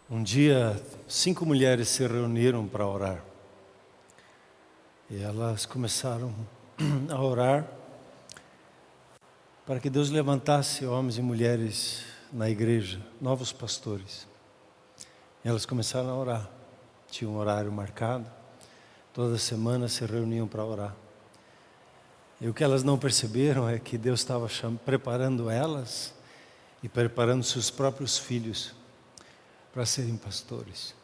Um dia, 5 mulheres se reuniram para orar. E elas começaram a orar para que Deus levantasse homens e mulheres na igreja, novos pastores. E elas começaram a orar. Tinha um horário marcado. Toda semana se reuniam para orar. E o que elas não perceberam é que Deus estava preparando elas e preparando seus próprios filhos para serem pastores.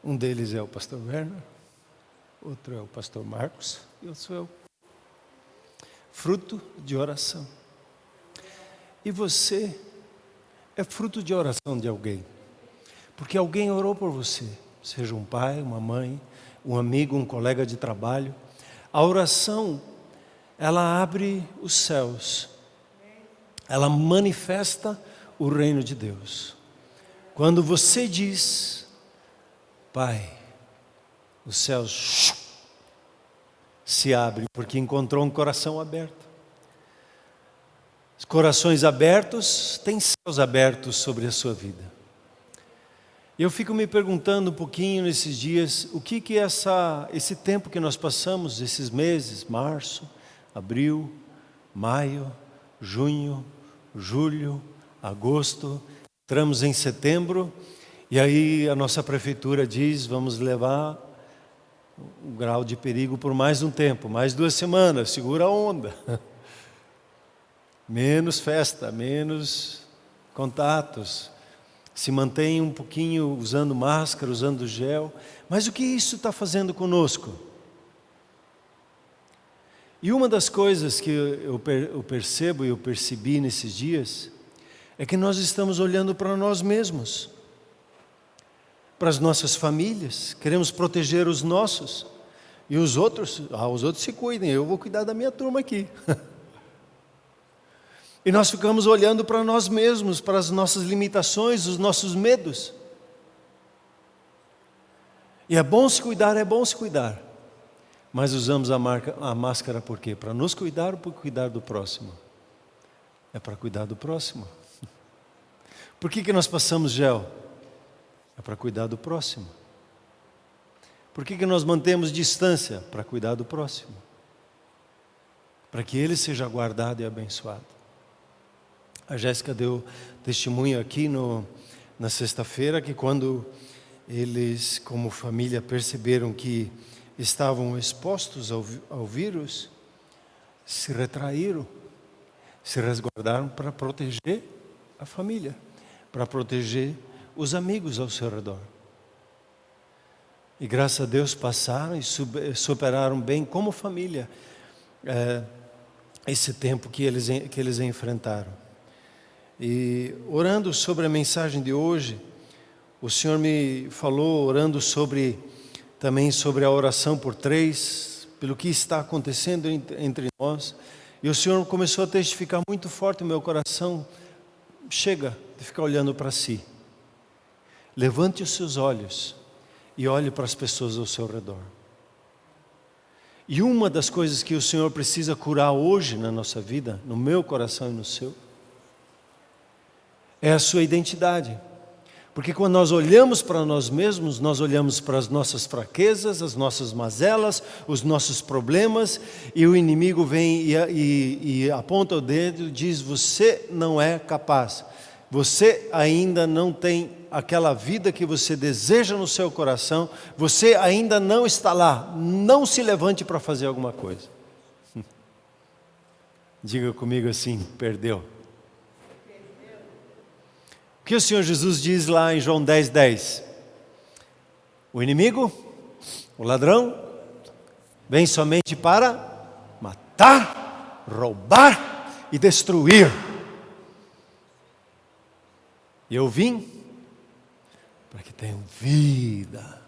Um deles é o pastor Werner, outro é o pastor Marcos e outro sou eu. Fruto de oração. E você é fruto de oração de alguém. Porque alguém orou por você. Seja um pai, uma mãe, um amigo, um colega de trabalho. A oração, ela abre os céus. Ela manifesta o reino de Deus. Quando você diz, Pai, os céus se abrem, porque encontrou um coração aberto. Os corações abertos têm céus abertos sobre a sua vida. E eu fico me perguntando um pouquinho nesses dias, o que esse tempo que nós passamos, esses meses, março, abril, maio, junho, julho, agosto, entramos em setembro, e aí a nossa prefeitura diz, vamos levar o grau de perigo por mais um tempo, mais 2 semanas, segura a onda. Menos festa, menos contatos, se mantém um pouquinho usando máscara, usando gel, mas o que isso está fazendo conosco? E uma das coisas que eu percebo e eu percebi nesses dias, é que nós estamos olhando para nós mesmos, para as nossas famílias, queremos proteger os nossos, e os outros se cuidem, eu vou cuidar da minha turma aqui. E nós ficamos olhando para nós mesmos, para as nossas limitações, os nossos medos. E é bom se cuidar, mas usamos a máscara por quê? Para nos cuidar ou para cuidar do próximo? É para cuidar do próximo. Por que nós passamos gel? É para cuidar do próximo. Por que nós mantemos distância? Para cuidar do próximo. Para que ele seja guardado e abençoado. A Jéssica deu testemunho aqui na sexta-feira que quando eles, como família, perceberam que estavam expostos ao vírus, se retraíram, se resguardaram para proteger a família, para proteger os amigos ao seu redor. E graças a Deus passaram e superaram bem como família esse tempo que eles enfrentaram. E orando sobre a mensagem de hoje, o Senhor me falou, orando também sobre a oração por 3, pelo que está acontecendo entre nós. E o Senhor começou a testificar muito forte no meu coração, chega de ficar olhando para si. Levante os seus olhos e olhe para as pessoas ao seu redor. E uma das coisas que o Senhor precisa curar hoje na nossa vida, no meu coração e no seu, é a sua identidade. Porque quando nós olhamos para nós mesmos, nós olhamos para as nossas fraquezas, as nossas mazelas, os nossos problemas, e o inimigo vem e aponta o dedo e diz, você não é capaz. Você ainda não tem aquela vida que você deseja no seu coração, você ainda não está lá, não se levante para fazer alguma coisa. Diga comigo assim, perdeu. O que o Senhor Jesus diz lá em João 10:10? O inimigo, o ladrão, vem somente para matar, roubar e destruir. E eu vim para que tenham vida.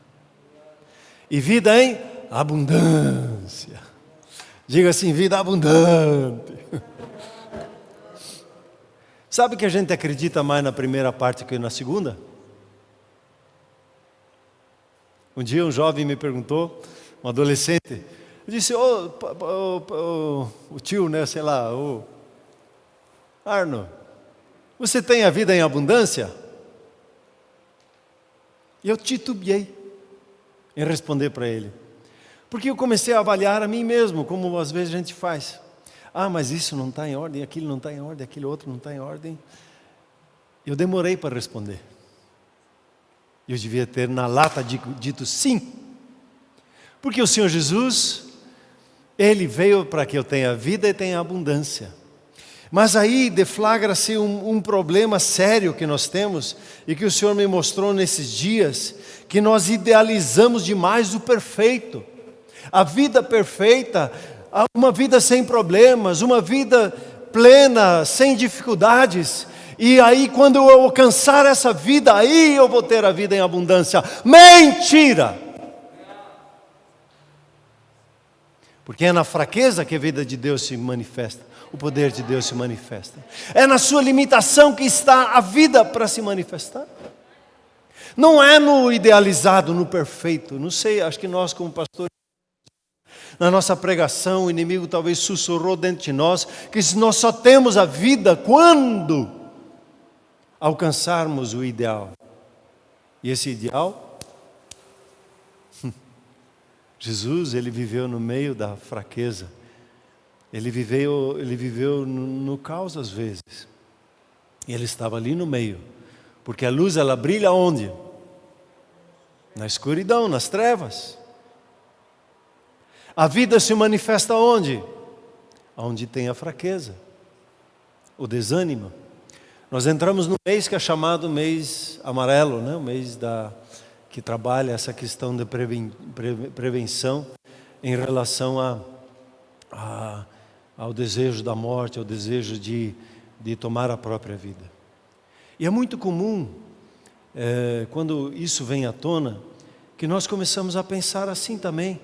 E vida em abundância. Diga assim, vida abundante. Sabe que a gente acredita mais na primeira parte que na segunda? Um dia um jovem me perguntou, um adolescente, eu disse, o tio, né, sei lá, o Arno, você tem a vida em abundância? E eu titubeei em responder para ele. Porque eu comecei a avaliar a mim mesmo, como às vezes a gente faz. Mas isso não está em ordem, aquilo não está em ordem, aquele outro não está em ordem. Eu demorei para responder. Eu devia ter na lata dito sim. Porque o Senhor Jesus, Ele veio para que eu tenha vida e tenha abundância. Mas aí deflagra-se um problema sério que nós temos, e que o Senhor me mostrou nesses dias, que nós idealizamos demais o perfeito. A vida perfeita, uma vida sem problemas, uma vida plena, sem dificuldades. E aí quando eu alcançar essa vida, aí eu vou ter a vida em abundância. Mentira! Porque é na fraqueza que a vida de Deus se manifesta, o poder de Deus se manifesta. É na sua limitação que está a vida para se manifestar. Não é no idealizado, no perfeito. Não sei, acho que nós como pastores, na nossa pregação, o inimigo talvez sussurrou dentro de nós, que nós só temos a vida quando alcançarmos o ideal. E esse ideal, Jesus, Ele viveu no meio da fraqueza. Ele viveu no caos às vezes. E Ele estava ali no meio. Porque a luz, ela brilha onde? Na escuridão, nas trevas. A vida se manifesta onde? Onde tem a fraqueza, o desânimo. Nós entramos no mês que é chamado mês amarelo, né? O mês que trabalha essa questão de prevenção em relação ao desejo da morte, ao desejo de tomar a própria vida. E é muito comum, quando isso vem à tona, que nós começamos a pensar assim também.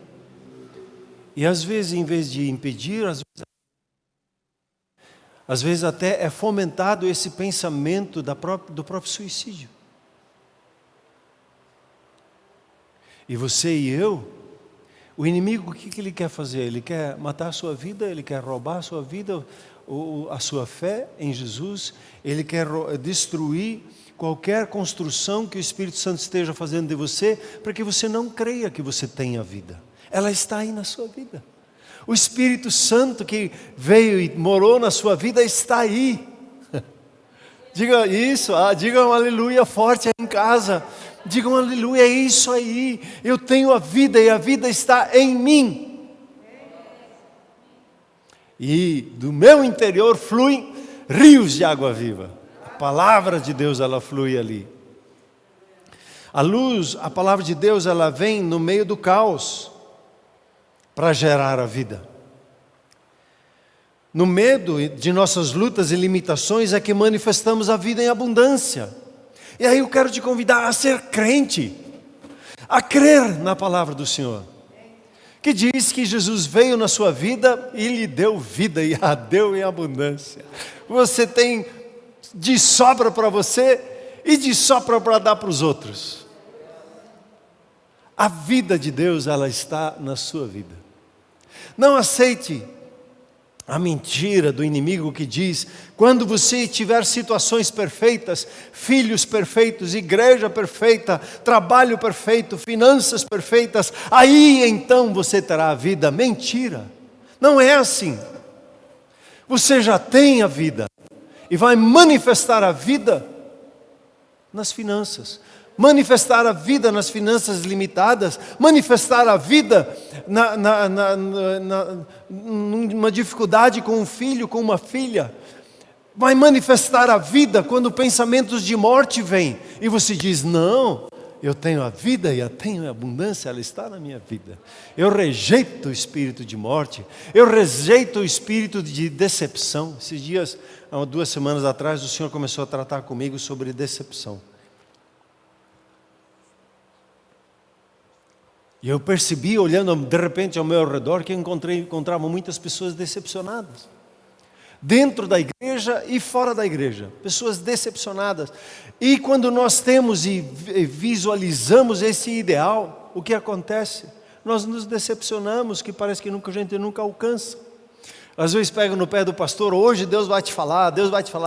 E às vezes, em vez de impedir, às vezes até é fomentado esse pensamento do próprio suicídio. E você e eu, o inimigo, o que ele quer fazer? Ele quer matar a sua vida, ele quer roubar a sua vida, a sua fé em Jesus, ele quer destruir qualquer construção que o Espírito Santo esteja fazendo de você, para que você não creia que você tenha vida. Ela está aí na sua vida. O Espírito Santo que veio e morou na sua vida está aí. Diga isso, diga um aleluia forte aí em casa. Diga um aleluia, é isso aí. Eu tenho a vida e a vida está em mim. E do meu interior fluem rios de água viva. A palavra de Deus, ela flui ali. A luz, a palavra de Deus, ela vem no meio do caos para gerar a vida. No medo de nossas lutas e limitações é que manifestamos a vida em abundância. E aí eu quero te convidar a ser crente, a crer na palavra do Senhor, que diz que Jesus veio na sua vida e lhe deu vida e a deu em abundância. Você tem de sobra para você e de sobra para dar para os outros. A vida de Deus, ela está na sua vida. Não aceite a mentira do inimigo que diz: quando você tiver situações perfeitas, filhos perfeitos, igreja perfeita, trabalho perfeito, finanças perfeitas, aí então você terá a vida. Mentira, não é assim. Você já tem a vida e vai manifestar a vida nas finanças. Manifestar a vida nas finanças limitadas, manifestar a vida numa dificuldade com um filho, com uma filha. Vai manifestar a vida quando pensamentos de morte vêm e você diz: não, eu tenho a vida e a tenho em abundância, ela está na minha vida. Eu rejeito o espírito de morte, eu rejeito o espírito de decepção. Esses dias, há 2 semanas atrás, o Senhor começou a tratar comigo sobre decepção. E eu percebi, olhando de repente ao meu redor, que encontrava muitas pessoas decepcionadas. Dentro da igreja e fora da igreja. Pessoas decepcionadas. E quando nós temos e visualizamos esse ideal, o que acontece? Nós nos decepcionamos, que parece que a gente nunca alcança. Às vezes pega no pé do pastor: hoje Deus vai te falar,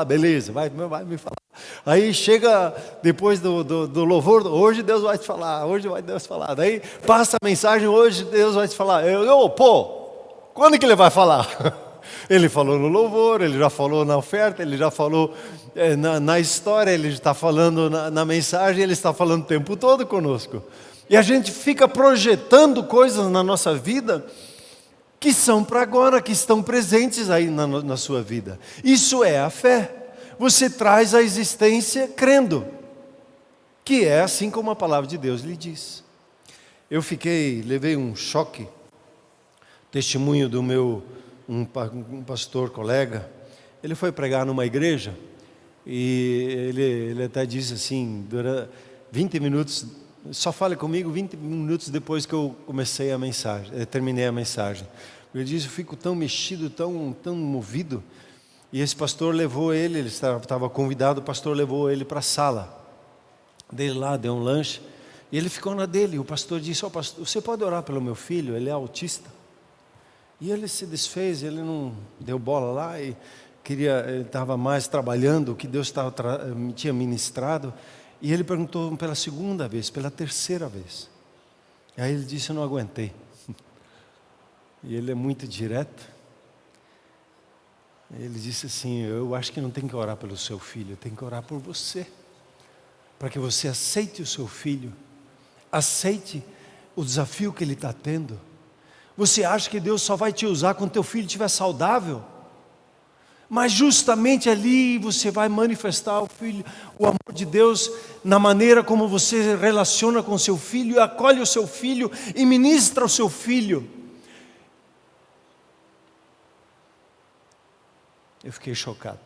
beleza, vai me falar. Aí chega depois do louvor, hoje Deus vai te falar, hoje vai Deus falar. Daí passa a mensagem, hoje Deus vai te falar. Quando que ele vai falar? Ele falou no louvor, ele já falou na oferta, ele já falou na história, ele está falando na mensagem, ele está falando o tempo todo conosco. E a gente fica projetando coisas na nossa vida que são para agora, que estão presentes aí na sua vida. Isso é a fé. Você traz a existência crendo, que é assim como a palavra de Deus lhe diz. Eu levei um choque, testemunho do meu um pastor colega. Ele foi pregar numa igreja e ele até disse assim, durante 20 minutos, só fale comigo 20 minutos depois que eu terminei a mensagem. Ele disse, eu fico tão mexido, tão movido. E esse pastor levou ele estava convidado, o pastor levou ele para a sala dele lá, deu um lanche, e ele ficou na dele. O pastor disse, pastor, você pode orar pelo meu filho, ele é autista. E ele se desfez, ele não deu bola lá, ele estava mais trabalhando o que Deus tinha ministrado. E ele perguntou pela segunda vez, pela terceira vez. E aí ele disse, eu não aguentei. E ele é muito direto. Ele disse assim, eu acho que não tem que orar pelo seu filho, tem que orar por você. Para que você aceite o seu filho, aceite o desafio que ele está tendo. Você acha que Deus só vai te usar quando teu filho estiver saudável? Mas justamente ali você vai manifestar o amor de Deus na maneira como você relaciona com seu filho, acolhe o seu filho e ministra o seu filho. Eu fiquei chocado.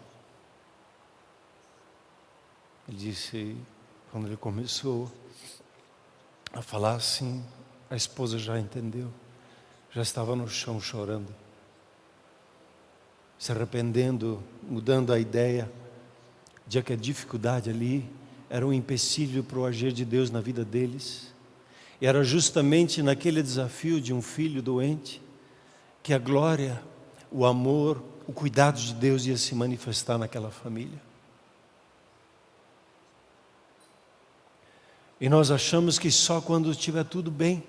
Ele disse, quando ele começou a falar assim, a esposa já entendeu, já estava no chão chorando, se arrependendo, mudando a ideia de que a dificuldade ali era um empecilho para o agir de Deus na vida deles. E era justamente naquele desafio de um filho doente que a glória, o amor, o cuidado de Deus ia se manifestar naquela família. E nós achamos que só quando estiver tudo bem,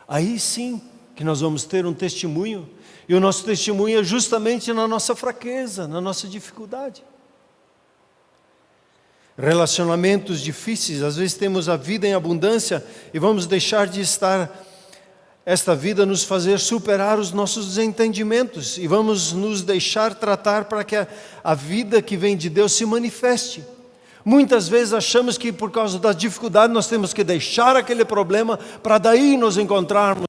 aí sim que nós vamos ter um testemunho. E o nosso testemunho é justamente na nossa fraqueza, na nossa dificuldade. Relacionamentos difíceis, às vezes temos a vida em abundância e vamos deixar de estar esta vida nos fazer superar os nossos desentendimentos e vamos nos deixar tratar para que a vida que vem de Deus se manifeste. Muitas vezes achamos que por causa da dificuldade nós temos que deixar aquele problema para daí nos encontrarmos.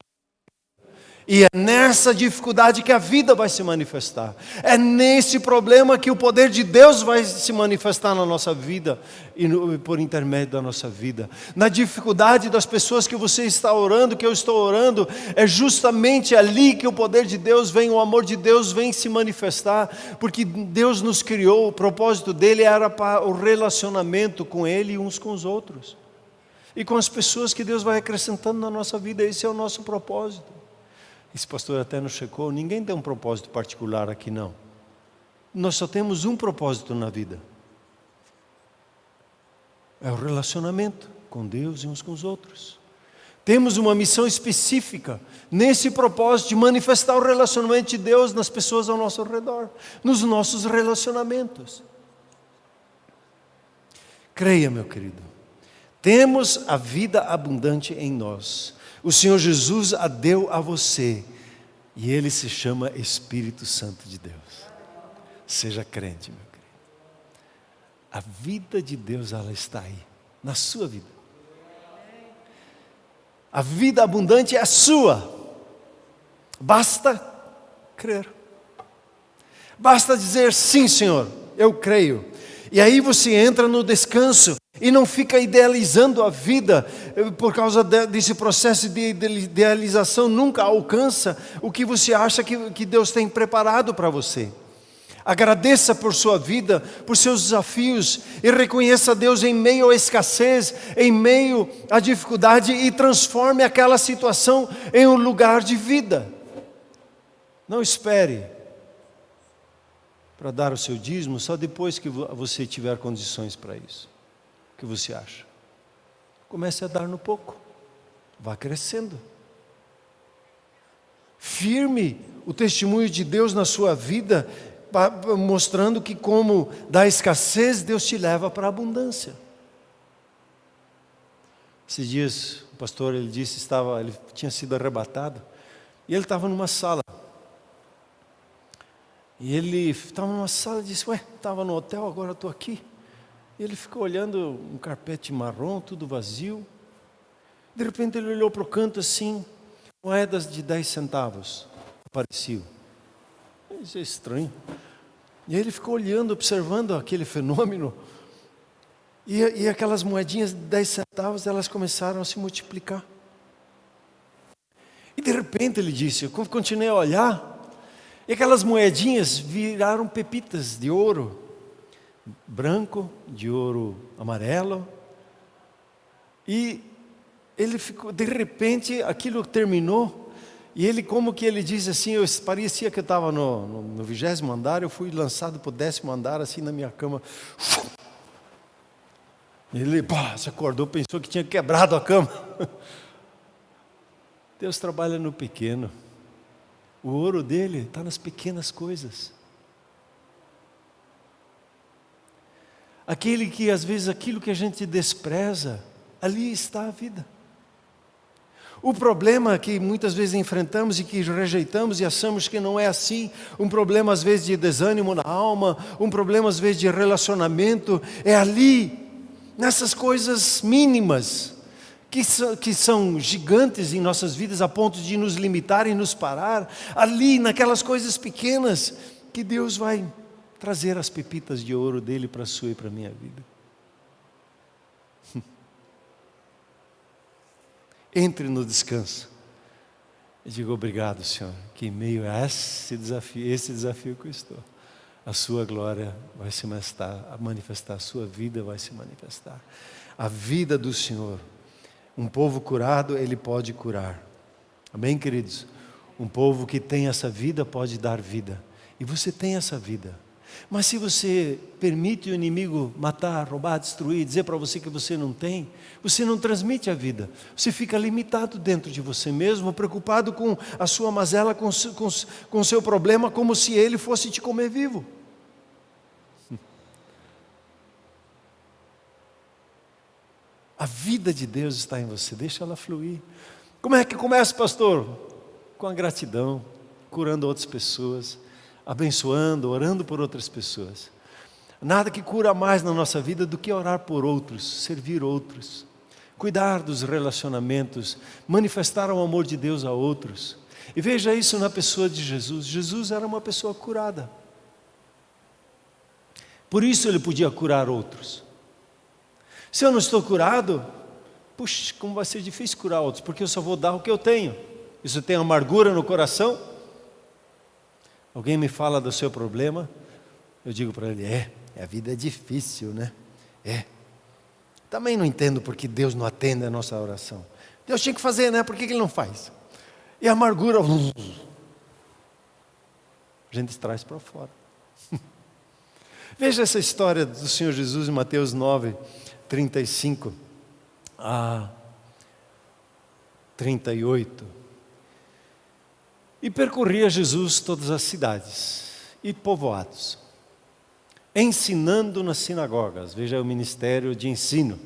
E é nessa dificuldade que a vida vai se manifestar. É nesse problema que o poder de Deus vai se manifestar na nossa vida e por intermédio da nossa vida. Na dificuldade das pessoas que você está orando, que eu estou orando, é justamente ali que o poder de Deus vem, o amor de Deus vem se manifestar, porque Deus nos criou, o propósito dele era para o relacionamento com Ele e uns com os outros. E com as pessoas que Deus vai acrescentando na nossa vida, esse é o nosso propósito. Esse pastor até nos checou, ninguém tem um propósito particular aqui não. Nós só temos um propósito na vida. É o relacionamento com Deus e uns com os outros. Temos uma missão específica nesse propósito de manifestar o relacionamento de Deus nas pessoas ao nosso redor, nos nossos relacionamentos. Creia, meu querido, temos a vida abundante em nós. O Senhor Jesus a deu a você e Ele se chama Espírito Santo de Deus. Seja crente, meu querido. A vida de Deus, ela está aí, na sua vida. A vida abundante é sua. Basta crer. Basta dizer sim, Senhor, eu creio. E aí você entra no descanso e não fica idealizando a vida por causa desse processo de idealização. Nunca alcança o que você acha que Deus tem preparado para você. Agradeça por sua vida, por seus desafios e reconheça Deus em meio à escassez, em meio à dificuldade e transforme aquela situação em um lugar de vida. Não espere para dar o seu dízimo só depois que você tiver condições para isso. O que você acha? Comece a dar no pouco, vá crescendo. Firme o testemunho de Deus na sua vida, mostrando que como da escassez Deus te leva para a abundância. Esses dias o pastor, ele disse, ele tinha sido arrebatado, e ele estava numa sala. E ele estava numa sala e disse, estava no hotel, agora estou aqui. E ele ficou olhando um carpete marrom, tudo vazio. De repente ele olhou para o canto assim, moedas de 10 centavos apareciam. Isso é estranho. E aí ele ficou olhando, observando aquele fenômeno. E aquelas moedinhas de 10 centavos, elas começaram a se multiplicar. E de repente ele disse, eu continuei a olhar, e aquelas moedinhas viraram pepitas de ouro branco, de ouro amarelo. E ele ficou, de repente, aquilo terminou. E ele, como que ele diz assim, parecia que eu estava no 20º andar, eu fui lançado para o 10º andar, assim na minha cama. Ele se acordou, pensou que tinha quebrado a cama. Deus trabalha no pequeno. O ouro dele está nas pequenas coisas. Aquele que às vezes aquilo que a gente despreza, ali está a vida. O problema que muitas vezes enfrentamos e que rejeitamos e achamos que não é assim, um problema às vezes de desânimo na alma, um problema às vezes de relacionamento, é ali, nessas coisas mínimas, que são gigantes em nossas vidas a ponto de nos limitar e nos parar, ali naquelas coisas pequenas que Deus vai trazer as pepitas de ouro dele para a sua e para a minha vida. Entre no descanso. Eu digo obrigado, Senhor, que em meio a esse desafio que eu estou, a sua glória vai se manifestar, a sua vida vai se manifestar. A vida do Senhor. Um povo curado, Ele pode curar. Amém, queridos? Um povo que tem essa vida pode dar vida. E você tem essa vida. Mas se você permite o inimigo matar, roubar, destruir, dizer para você que você não transmite a vida. Você fica limitado dentro de você mesmo, preocupado com a sua mazela, com o seu problema, como se ele fosse te comer vivo. A vida de Deus está em você, deixa ela fluir. Como é que começa, pastor? Com a gratidão, curando outras pessoas, abençoando, orando por outras pessoas. Nada que cura mais na nossa vida do que orar por outros, servir outros, cuidar dos relacionamentos, manifestar o amor de Deus a outros. E veja isso na pessoa de Jesus. Jesus era uma pessoa curada. Por isso ele podia curar outros. Se eu não estou curado, puxa, como vai ser difícil curar outros, porque eu só vou dar o que eu tenho. Isso tem amargura no coração. Alguém me fala do seu problema, eu digo para ele, a vida é difícil, né? Também não entendo porque Deus não atende a nossa oração. Deus tinha que fazer, né? Por que Ele não faz? E a amargura, a gente traz para fora. Veja essa história do Senhor Jesus em Mateus 9, 35 a 38. E percorria Jesus todas as cidades e povoados, ensinando nas sinagogas. Veja o ministério de ensino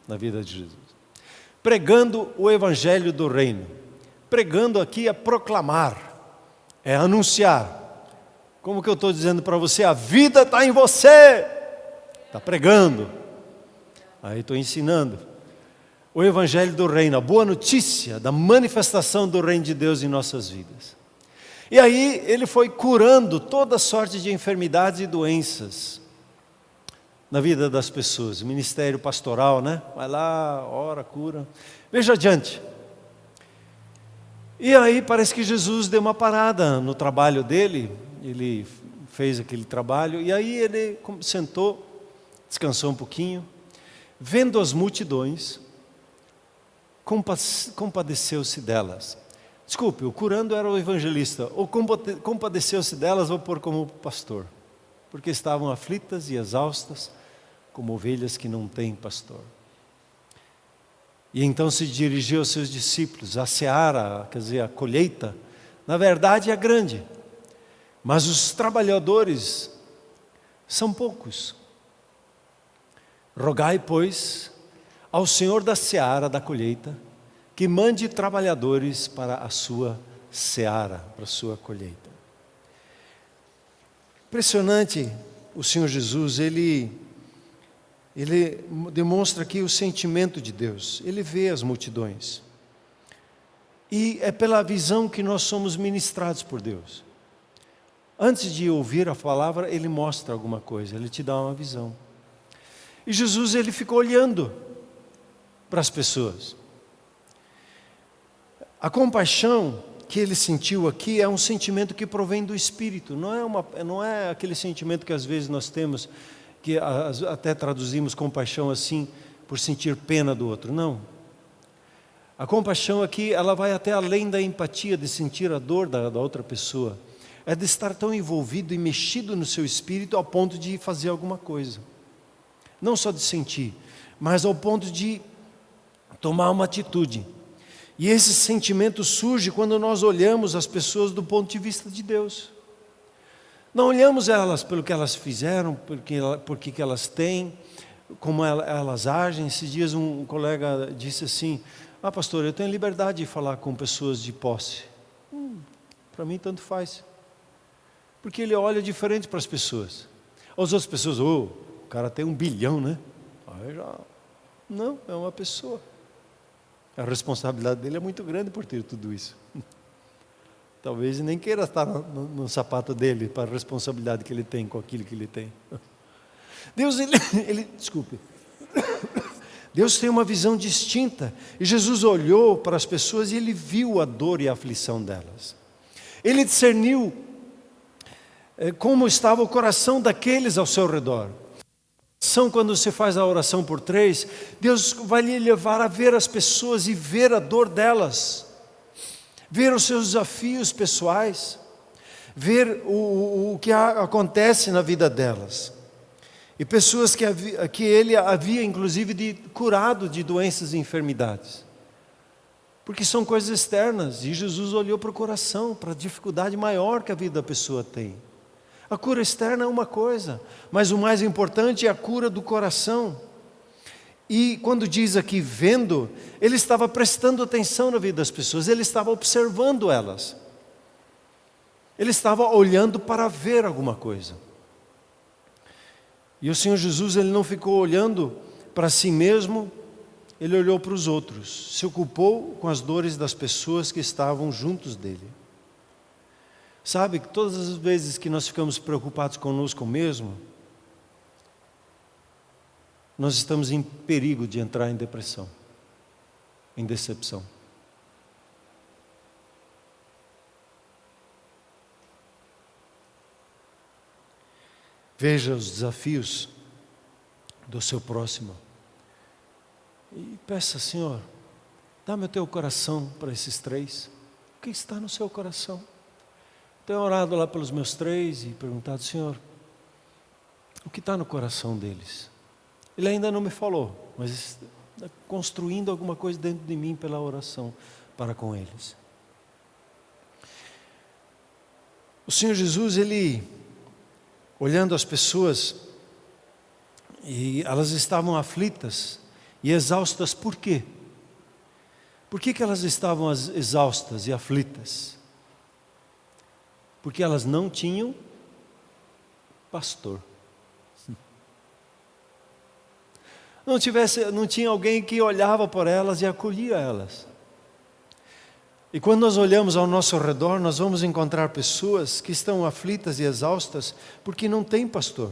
na vida de Jesus. Pregando o evangelho do reino. Pregando aqui é proclamar, é anunciar. Como que eu estou dizendo para você? A vida está em você. Está pregando. Aí estou ensinando. O evangelho do reino, a boa notícia da manifestação do reino de Deus em nossas vidas. E aí ele foi curando toda sorte de enfermidades e doenças na vida das pessoas. Ministério pastoral, né? Vai lá, ora, cura. Veja adiante. E aí parece que Jesus deu uma parada no trabalho dele. Ele fez aquele trabalho. E aí ele sentou, descansou um pouquinho. Vendo as multidões, compadeceu-se delas. Desculpe, o curando era o evangelista. Ou compadeceu-se delas, vou pôr como pastor. porque estavam aflitas e exaustas, como ovelhas que não têm pastor. E então se dirigiu aos seus discípulos. A seara, quer dizer, a colheita, na verdade é grande, mas os trabalhadores são poucos. Rogai, pois, ao Senhor da seara, da colheita, que mande trabalhadores para a sua seara, para a sua colheita. Impressionante, o Senhor Jesus, Ele demonstra aqui o sentimento de Deus. Ele vê as multidões. E é pela visão que nós somos ministrados por Deus. Antes de ouvir a palavra, Ele mostra alguma coisa, Ele te dá uma visão. E Jesus, Ele ficou olhando para as pessoas. A compaixão que Ele sentiu aqui é um sentimento que provém do Espírito. Não é aquele sentimento que às vezes nós temos, que até traduzimos compaixão assim, por sentir pena do outro. Não. A compaixão aqui, ela vai até além da empatia, de sentir a dor da outra pessoa. É de estar tão envolvido e mexido no seu espírito ao ponto de fazer alguma coisa. Não só de sentir, mas ao ponto de tomar uma atitude. E esse sentimento surge quando nós olhamos as pessoas do ponto de vista de Deus. Não olhamos elas pelo que elas fizeram, por que elas têm, como elas agem. Esses dias um colega disse assim: pastor, eu tenho liberdade de falar com pessoas de posse. Para mim tanto faz. Porque ele olha diferente para as pessoas. As outras pessoas, o cara tem 1 bilhão, né? Não, é uma pessoa. A responsabilidade dele é muito grande por ter tudo isso. Talvez nem queira estar no sapato dele, para a responsabilidade que ele tem com aquilo que ele tem. Deus, desculpe. Deus tem uma visão distinta. E Jesus olhou para as pessoas e Ele viu a dor e a aflição delas. Ele discerniu como estava o coração daqueles ao seu redor. Quando você faz a oração por 3, Deus vai lhe levar a ver as pessoas e ver a dor delas, ver os seus desafios pessoais, ver o que acontece na vida delas. E pessoas que ele havia inclusive curado de doenças e enfermidades. Porque são coisas externas, e Jesus olhou para o coração, para a dificuldade maior que a vida da pessoa tem. A cura externa é uma coisa, mas o mais importante é a cura do coração. E quando diz aqui vendo, ele estava prestando atenção na vida das pessoas, ele estava observando elas. Ele estava olhando para ver alguma coisa. E o Senhor Jesus, ele não ficou olhando para si mesmo, ele olhou para os outros, se ocupou com as dores das pessoas que estavam juntos dele. Sabe que todas as vezes que nós ficamos preocupados conosco mesmo, nós estamos em perigo de entrar em depressão, em decepção. Veja os desafios do seu próximo e peça: Senhor, dá-me o teu coração para esses 3. O que está no seu coração? Tenho orado lá pelos meus 3 e perguntado: Senhor, o que está no coração deles? Ele ainda não me falou, mas está construindo alguma coisa dentro de mim pela oração para com eles. O Senhor Jesus, Ele, olhando as pessoas, e elas estavam aflitas e exaustas, por quê? Por que elas estavam exaustas e aflitas? Porque elas não tinham pastor. Não tinha alguém que olhava por elas e acolhia elas. E quando nós olhamos ao nosso redor, nós vamos encontrar pessoas que estão aflitas e exaustas porque não tem pastor.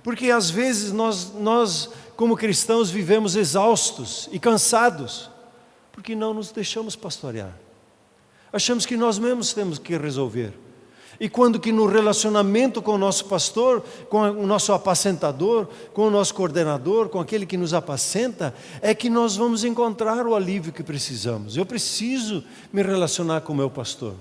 Porque às vezes nós como cristãos vivemos exaustos e cansados porque não nos deixamos pastorear. Achamos que nós mesmos temos que resolver. E quando que no relacionamento com o nosso pastor, com o nosso apacentador, com o nosso coordenador, com aquele que nos apacenta, é que nós vamos encontrar o alívio que precisamos. Eu preciso me relacionar com o meu pastor.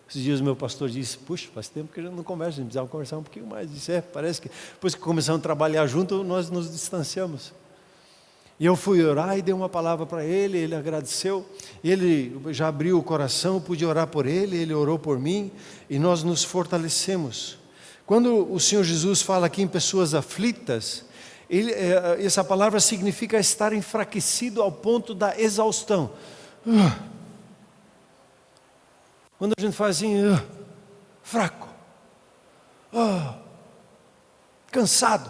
Esses dias o meu pastor disse, puxa, faz tempo que a gente não conversa, a gente precisava conversar um pouquinho mais. Disse, parece que depois que começamos a trabalhar junto, nós nos distanciamos. E eu fui orar e dei uma palavra para ele, ele agradeceu, ele já abriu o coração, pude orar por ele, ele orou por mim, e nós nos fortalecemos. Quando o Senhor Jesus fala aqui em pessoas aflitas, essa palavra significa estar enfraquecido ao ponto da exaustão. Quando a gente faz assim, fraco, cansado,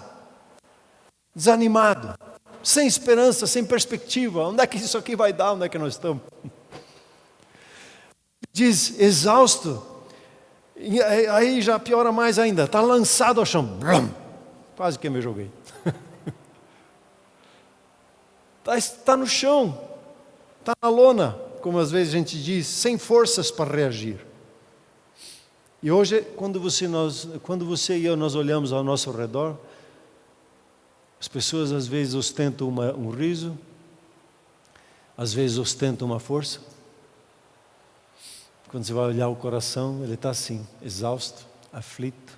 desanimado, sem esperança, sem perspectiva, onde é que isso aqui vai dar, onde é que nós estamos? Diz exausto, e aí já piora mais ainda, está lançado ao chão, quase que me joguei. Está no chão, está na lona, como às vezes a gente diz, sem forças para reagir. E hoje, quando você e eu nós olhamos ao nosso redor, as pessoas às vezes ostentam um riso, às vezes ostentam uma força. Quando você vai olhar o coração, ele está assim, exausto, aflito.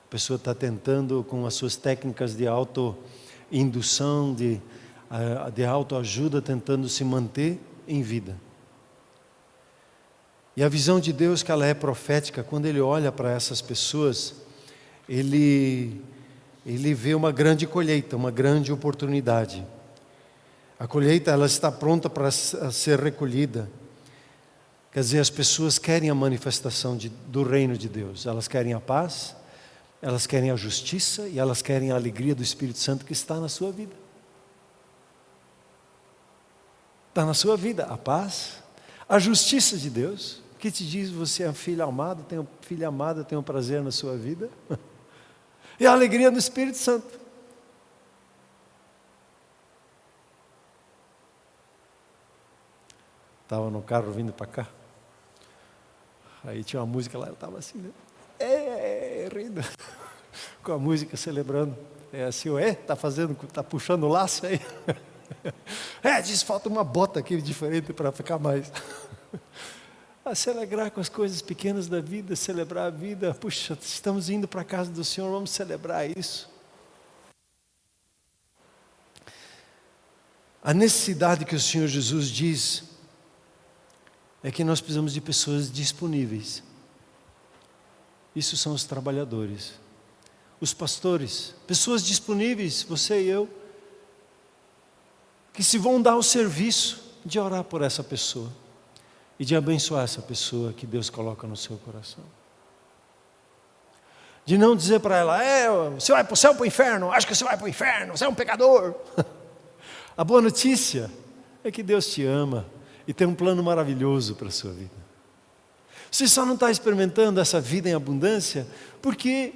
A pessoa está tentando com as suas técnicas de autoindução, de autoajuda, tentando se manter em vida. E a visão de Deus, que ela é profética, quando Ele olha para essas pessoas, Ele vê uma grande colheita, uma grande oportunidade. A colheita, ela está pronta para ser recolhida. Quer dizer, as pessoas querem a manifestação do reino de Deus. Elas querem a paz, elas querem a justiça e elas querem a alegria do Espírito Santo que está na sua vida. Está na sua vida a paz, a justiça de Deus, que te diz você é um filho amado, tem um prazer na sua vida. E a alegria do Espírito Santo. Estava no carro vindo para cá. Aí tinha uma música lá, eu estava assim, né? Rindo. Com a música celebrando. Assim, está puxando o laço aí. Diz, falta uma bota aqui diferente para ficar mais. A celebrar com as coisas pequenas da vida, celebrar a vida. Puxa, estamos indo para a casa do Senhor, vamos celebrar isso. A necessidade que o Senhor Jesus diz é que nós precisamos de pessoas disponíveis. Isso são os trabalhadores, os pastores, pessoas disponíveis, você e eu, que se vão dar o serviço de orar por essa pessoa e de abençoar essa pessoa que Deus coloca no seu coração. De não dizer para ela, você vai para o céu ou para o inferno? Acho que você vai para o inferno, você é um pecador. A boa notícia é que Deus te ama e tem um plano maravilhoso para a sua vida. Você só não está experimentando essa vida em abundância porque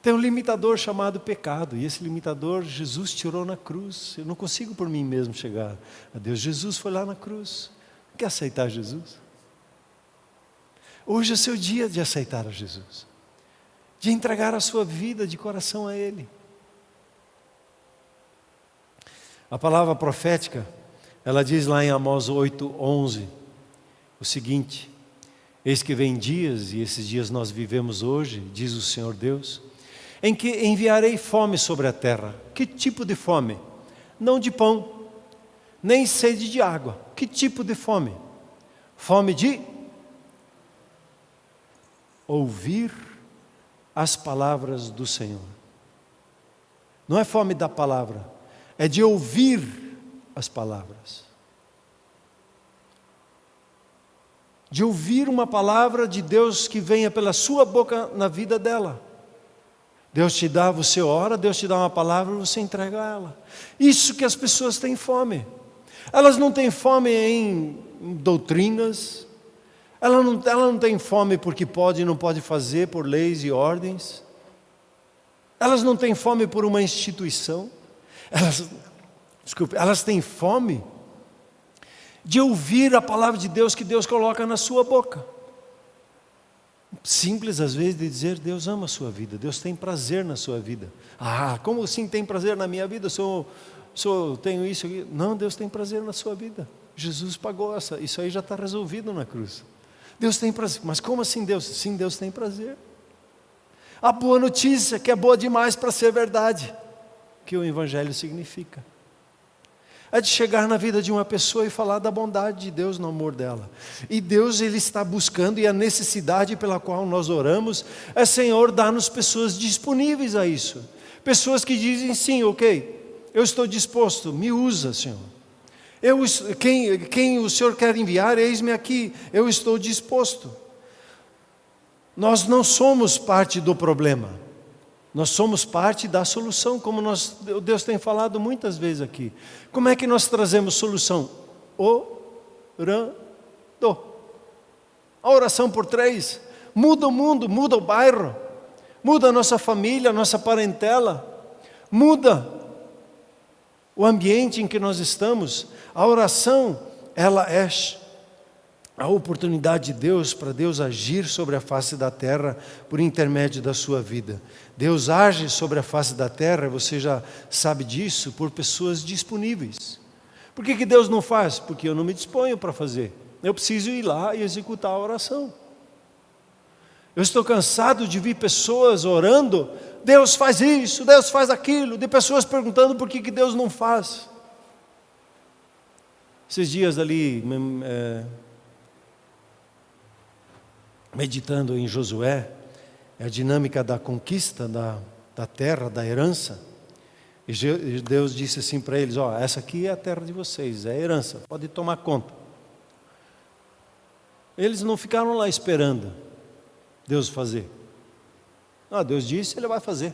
tem um limitador chamado pecado, e esse limitador Jesus tirou na cruz. Eu não consigo por mim mesmo chegar a Deus. Jesus foi lá na cruz. Quer aceitar Jesus? Hoje é seu dia de aceitar a Jesus, de entregar a sua vida de coração a Ele. A palavra profética, ela diz lá em Amós 8:11, o seguinte: eis que vem dias, e esses dias nós vivemos hoje, diz o Senhor Deus, em que enviarei fome sobre a terra. Que tipo de fome? Não de pão, nem sede de água. Que tipo de fome? Fome de ouvir as palavras do Senhor. Não é fome da palavra, é de ouvir as palavras. De ouvir uma palavra de Deus que venha pela sua boca na vida dela. Deus te dá, você ora, Deus te dá uma palavra, você entrega a ela. Isso que as pessoas têm fome. Elas não têm fome em doutrinas, ela não tem fome porque pode e não pode fazer por leis e ordens. Elas não têm fome por uma instituição. Elas têm fome de ouvir a palavra de Deus que Deus coloca na sua boca. Simples às vezes de dizer, Deus ama a sua vida, Deus tem prazer na sua vida. Como assim tem prazer na minha vida? Tenho isso aqui. Não, Deus tem prazer na sua vida. Jesus pagou isso aí já está resolvido na cruz. Deus tem prazer. Mas como assim Deus? Sim, Deus tem prazer. A boa notícia, que é boa demais para ser verdade, que o Evangelho significa, é de chegar na vida de uma pessoa e falar da bondade de Deus no amor dela. E Deus, Ele está buscando, e a necessidade pela qual nós oramos é: Senhor, dá-nos pessoas disponíveis a isso. Pessoas que dizem: sim, ok, eu estou disposto, me usa, Senhor. Quem o Senhor quer enviar, eis-me aqui, eu estou disposto. Nós não somos parte do problema. Nós somos parte da solução, como Deus tem falado muitas vezes aqui. Como é que nós trazemos solução? Orando. A oração por 3 muda o mundo, muda o bairro, muda a nossa família, a nossa parentela, muda o ambiente em que nós estamos. A oração, ela é a oportunidade de Deus para Deus agir sobre a face da terra por intermédio da sua vida. Deus age sobre a face da terra, você já sabe disso, por pessoas disponíveis. Por que Deus não faz? Porque eu não me disponho para fazer. Eu preciso ir lá e executar a oração. Eu estou cansado de ver pessoas orando: Deus faz isso, Deus faz aquilo, de pessoas perguntando por que Deus não faz. Esses dias ali, meditando em Josué, a dinâmica da conquista da terra, da herança, e Deus disse assim para eles: essa aqui é a terra de vocês, é a herança, pode tomar conta. Eles não ficaram lá esperando Deus fazer. Deus disse, Ele vai fazer.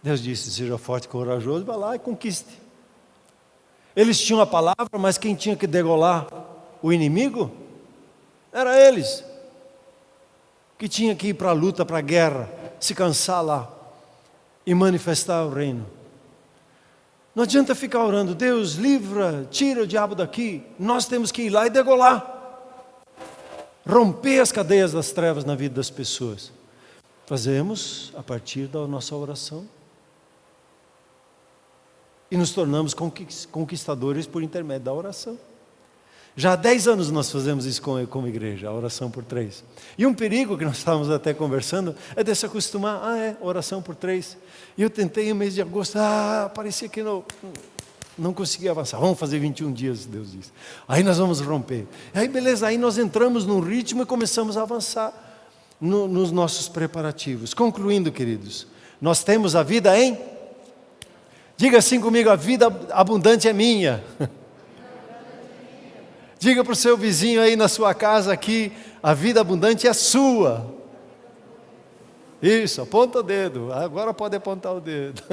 Deus disse: seja forte e corajoso, vai lá e conquiste. Eles tinham a palavra, mas quem tinha que degolar o inimigo era eles, que tinha que ir para a luta, para a guerra, se cansar lá e manifestar o reino. Não adianta ficar orando: Deus, livra, tira o diabo daqui. Nós temos que ir lá e degolar, romper as cadeias das trevas na vida das pessoas. Fazemos a partir da nossa oração e nos tornamos conquistadores por intermédio da oração. Já há 10 anos nós fazemos isso como igreja, a oração por 3. E um perigo que nós estávamos até conversando é de se acostumar: oração por 3. E eu tentei no mês de agosto, parecia que não conseguia avançar. Vamos fazer 21 dias, Deus disse. Aí nós vamos romper. Aí beleza, aí nós entramos num ritmo e começamos a avançar nos nossos preparativos. Concluindo, queridos, nós temos a vida em... Diga assim comigo: a vida abundante é minha. Diga para o seu vizinho aí na sua casa aqui: a vida abundante é sua. Isso, aponta o dedo. Agora pode apontar o dedo.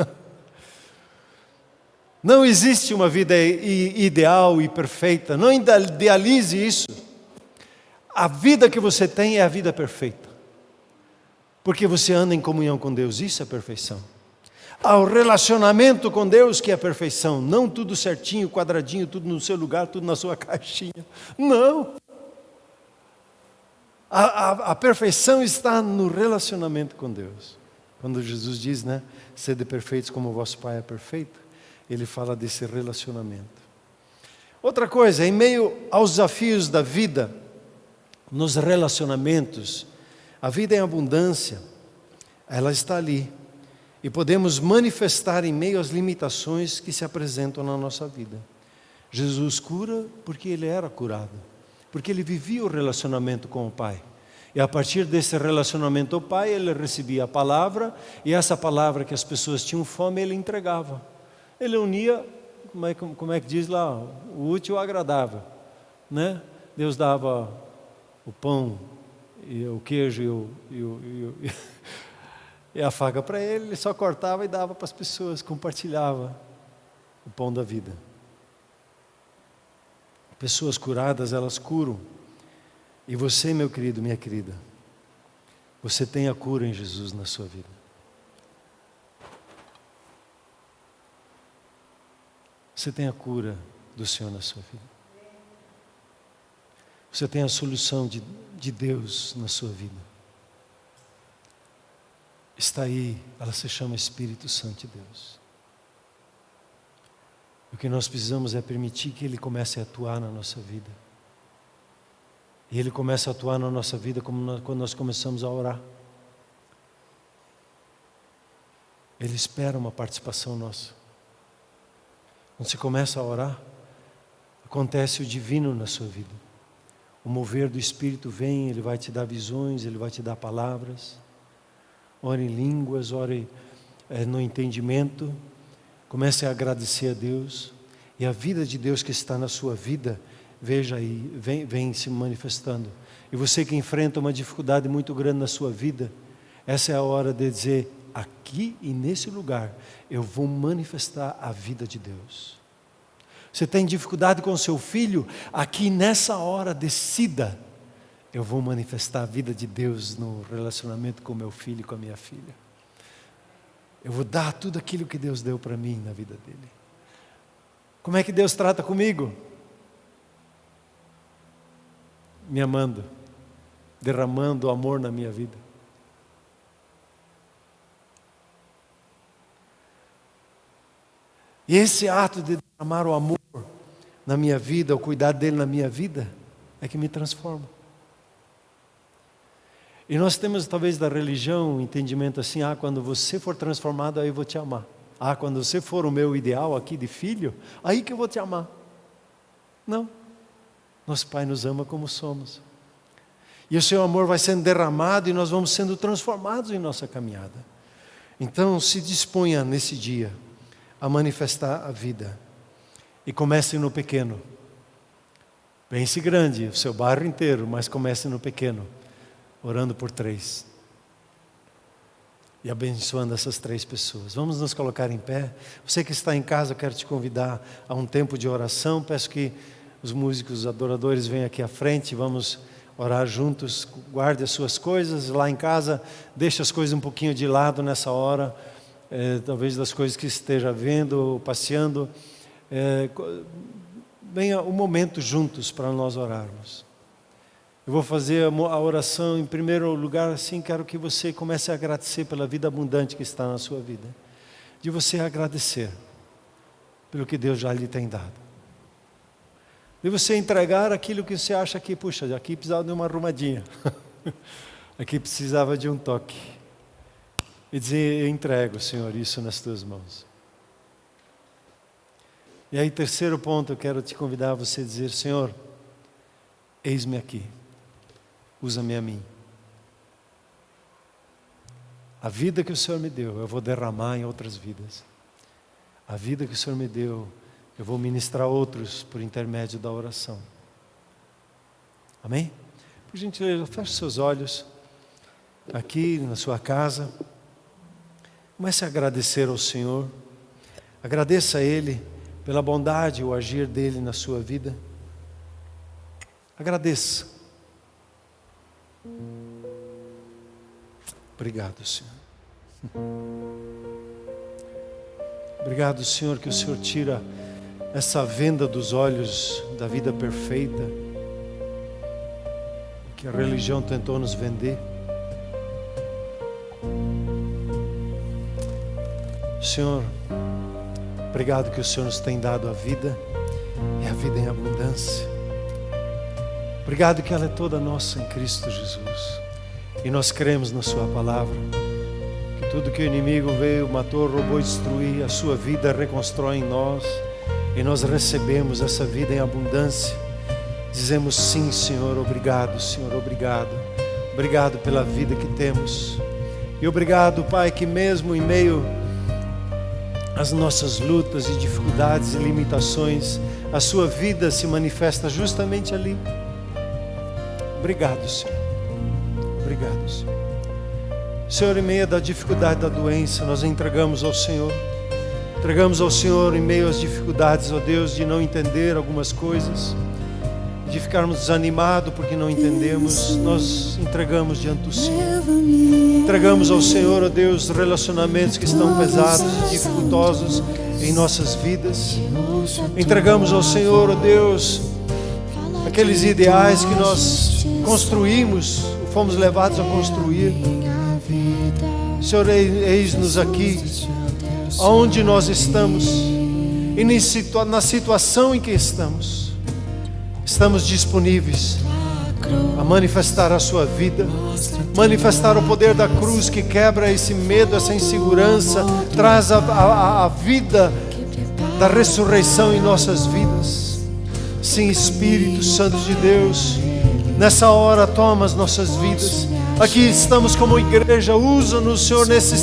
Não existe uma vida ideal e perfeita. Não idealize isso. A vida que você tem é a vida perfeita, porque você anda em comunhão com Deus. Isso é perfeição. Ao relacionamento com Deus que é a perfeição, não tudo certinho, quadradinho, tudo no seu lugar, tudo na sua caixinha. Não. A perfeição está no relacionamento com Deus. Quando Jesus diz, sede perfeitos como o vosso Pai é perfeito, Ele fala desse relacionamento. Outra coisa, em meio aos desafios da vida, nos relacionamentos, a vida em abundância, ela está ali. E podemos manifestar em meio às limitações que se apresentam na nossa vida. Jesus cura porque Ele era curado, porque Ele vivia o relacionamento com o Pai. E a partir desse relacionamento com o Pai, Ele recebia a palavra, e essa palavra que as pessoas tinham fome, Ele entregava. Ele unia, como é que diz lá, o útil ao agradável. Deus dava o pão, e o queijo e a faca para ele só cortava e dava para as pessoas, compartilhava o pão da vida. Pessoas curadas, elas curam. E você, meu querido, minha querida, você tem a cura em Jesus na sua vida. Você tem a cura do Senhor na sua vida. Você tem a solução de Deus na sua vida. Está aí, ela se chama Espírito Santo de Deus. O que nós precisamos é permitir que Ele comece a atuar na nossa vida. E Ele começa a atuar na nossa vida quando nós começamos a orar. Ele espera uma participação nossa. Quando você começa a orar, acontece o divino na sua vida. O mover do Espírito vem, Ele vai te dar visões, Ele vai te dar palavras. Ore em línguas, ore no entendimento. Comece a agradecer a Deus. E a vida de Deus que está na sua vida, veja aí, vem se manifestando. E você que enfrenta uma dificuldade muito grande na sua vida, essa é a hora de dizer: aqui e nesse lugar, eu vou manifestar a vida de Deus. Você tem dificuldade com o seu filho? Aqui nessa hora, decida: eu vou manifestar a vida de Deus no relacionamento com meu filho e com a minha filha. Eu vou dar tudo aquilo que Deus deu para mim na vida dele. Como é que Deus trata comigo? Me amando, derramando amor na minha vida. E esse ato de derramar o amor na minha vida, o cuidar dele na minha vida, é que me transforma. E nós temos talvez da religião um entendimento assim: quando você for transformado, aí eu vou te amar. Quando você for o meu ideal aqui de filho, aí que eu vou te amar. Não. Nosso Pai nos ama como somos. E o seu amor vai sendo derramado e nós vamos sendo transformados em nossa caminhada. Então se disponha nesse dia a manifestar a vida. E comece no pequeno. Pense grande, o seu bairro inteiro, mas comece no pequeno. Orando por 3. E abençoando essas 3 pessoas. Vamos nos colocar em pé. Você que está em casa, eu quero te convidar a um tempo de oração. Peço que os músicos, os adoradores venham aqui à frente. Vamos orar juntos. Guarde as suas coisas lá em casa. Deixe as coisas um pouquinho de lado nessa hora. Talvez das coisas que esteja vendo, passeando. Venha um momento juntos para nós orarmos. Eu vou fazer a oração em primeiro lugar, assim, quero que você comece a agradecer pela vida abundante que está na sua vida. De você agradecer pelo que Deus já lhe tem dado. De você entregar aquilo que você acha que, puxa, aqui precisava de uma arrumadinha. Aqui precisava de um toque. E dizer: eu entrego, Senhor, isso nas tuas mãos. E aí, terceiro ponto, eu quero te convidar a você dizer: Senhor, eis-me aqui. Usa-me a mim. A vida que o Senhor me deu, eu vou derramar em outras vidas. A vida que o Senhor me deu, eu vou ministrar a outros por intermédio da oração. Amém? Por gentileza, feche seus olhos. Aqui na sua casa. Comece a agradecer ao Senhor. Agradeça a Ele pela bondade, o agir dEle na sua vida. Agradeça. Obrigado, Senhor. Obrigado, Senhor, que o Senhor tira essa venda dos olhos da vida perfeita que a religião tentou nos vender. Senhor, obrigado que o Senhor nos tem dado a vida e a vida em abundância. Obrigado que ela é toda nossa em Cristo Jesus. E nós cremos na sua palavra. Que tudo que o inimigo veio, matou, roubou e destruir, a sua vida reconstrói em nós. E nós recebemos essa vida em abundância. Dizemos sim, Senhor, obrigado, Senhor, obrigado. Obrigado pela vida que temos. E obrigado, Pai, que mesmo em meio às nossas lutas e dificuldades e limitações, a sua vida se manifesta justamente ali. Obrigado, Senhor. Obrigado, Senhor. Senhor, em meio da dificuldade da doença, nós entregamos ao Senhor. Entregamos ao Senhor em meio às dificuldades, ó Deus, de não entender algumas coisas, de ficarmos desanimados porque não entendemos. Nós entregamos diante do Senhor. Entregamos ao Senhor, ó Deus, relacionamentos que estão pesados e dificultosos em nossas vidas. Entregamos ao Senhor, ó Deus, aqueles ideais que nós construímos, fomos levados a construir. Senhor, eis-nos aqui, onde nós estamos, e na situação em que estamos disponíveis a manifestar a sua vida, manifestar o poder da cruz que quebra esse medo, essa insegurança, traz a vida da ressurreição em nossas vidas. Sim, Espírito Santo de Deus, nessa hora toma as nossas vidas. Aqui estamos como igreja, usa-nos, Senhor, nesses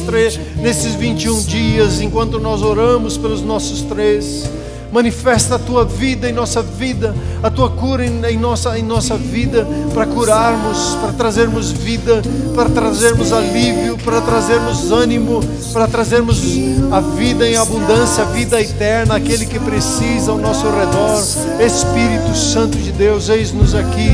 21 dias, enquanto nós oramos pelos nossos 3. Manifesta a Tua vida em nossa vida, a Tua cura em nossa vida, para curarmos, para trazermos vida, para trazermos alívio, para trazermos ânimo, para trazermos a vida em abundância, a vida eterna, aquele que precisa ao nosso redor. Espírito Santo de Deus, eis-nos aqui,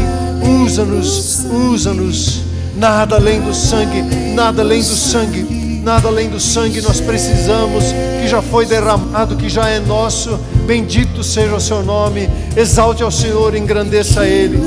usa-nos, nada além do sangue, nada além do sangue. Nada além do sangue nós precisamos, que já foi derramado, que já é nosso. Bendito seja o seu nome. Exalte ao Senhor, engrandeça a Ele.